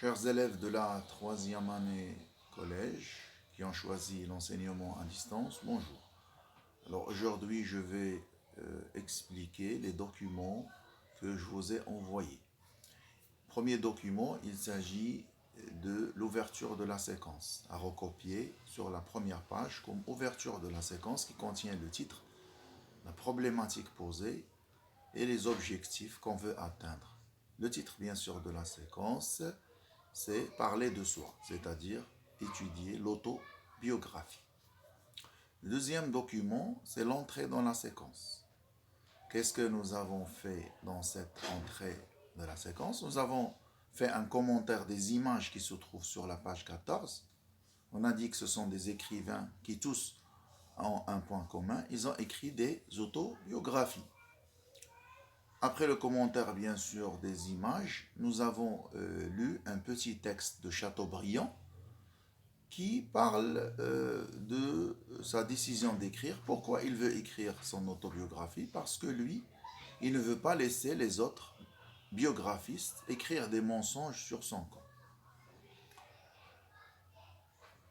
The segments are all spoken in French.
Chers élèves de la troisième année collège qui ont choisi l'enseignement à distance, bonjour. Alors aujourd'hui, je vais expliquer les documents que je vous ai envoyés. Premier document, il s'agit de l'ouverture de la séquence, à recopier sur la première page comme ouverture de la séquence qui contient le titre, la problématique posée et les objectifs qu'on veut atteindre. Le titre, bien sûr, de la séquence, c'est parler de soi, c'est-à-dire étudier l'autobiographie. Le deuxième document, c'est l'entrée dans la séquence. Qu'est-ce que nous avons fait dans cette entrée de la séquence? Nous avons fait un commentaire des images qui se trouvent sur la page 14. On a dit que ce sont des écrivains qui tous ont un point commun, ils ont écrit des autobiographies. Après le commentaire, bien sûr, des images, nous avons lu un petit texte de Chateaubriand qui parle de sa décision d'écrire. Pourquoi il veut écrire son autobiographie? Parce que lui, il ne veut pas laisser les autres biographistes écrire des mensonges sur son compte.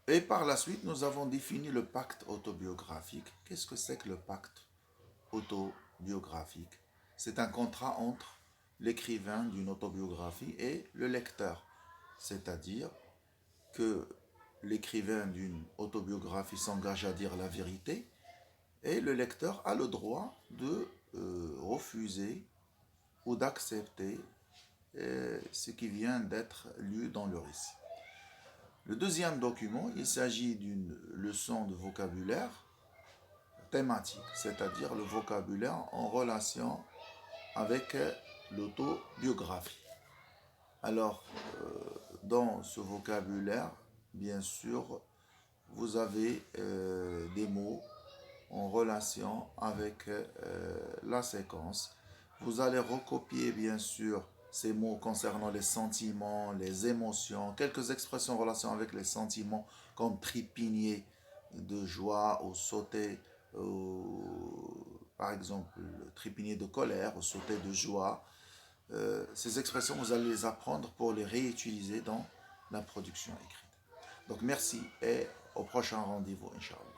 Et par la suite, nous avons défini le pacte autobiographique. Qu'est-ce que c'est que le pacte autobiographique? C'est un contrat entre l'écrivain d'une autobiographie et le lecteur. C'est-à-dire que l'écrivain d'une autobiographie s'engage à dire la vérité et le lecteur a le droit de refuser ou d'accepter ce qui vient d'être lu dans le récit. Le deuxième document, il s'agit d'une leçon de vocabulaire thématique, c'est-à-dire le vocabulaire en relation avec l'autobiographie. Alors, dans ce vocabulaire, bien sûr, vous avez des mots en relation avec la séquence. Vous allez recopier, bien sûr, ces mots concernant les sentiments, les émotions, quelques expressions en relation avec les sentiments, comme trépigner de joie ou sauter, par exemple, trépigner de colère ou sauter de joie. Ces expressions, vous allez les apprendre pour les réutiliser dans la production écrite. Donc merci et au prochain rendez-vous, Inch'Allah.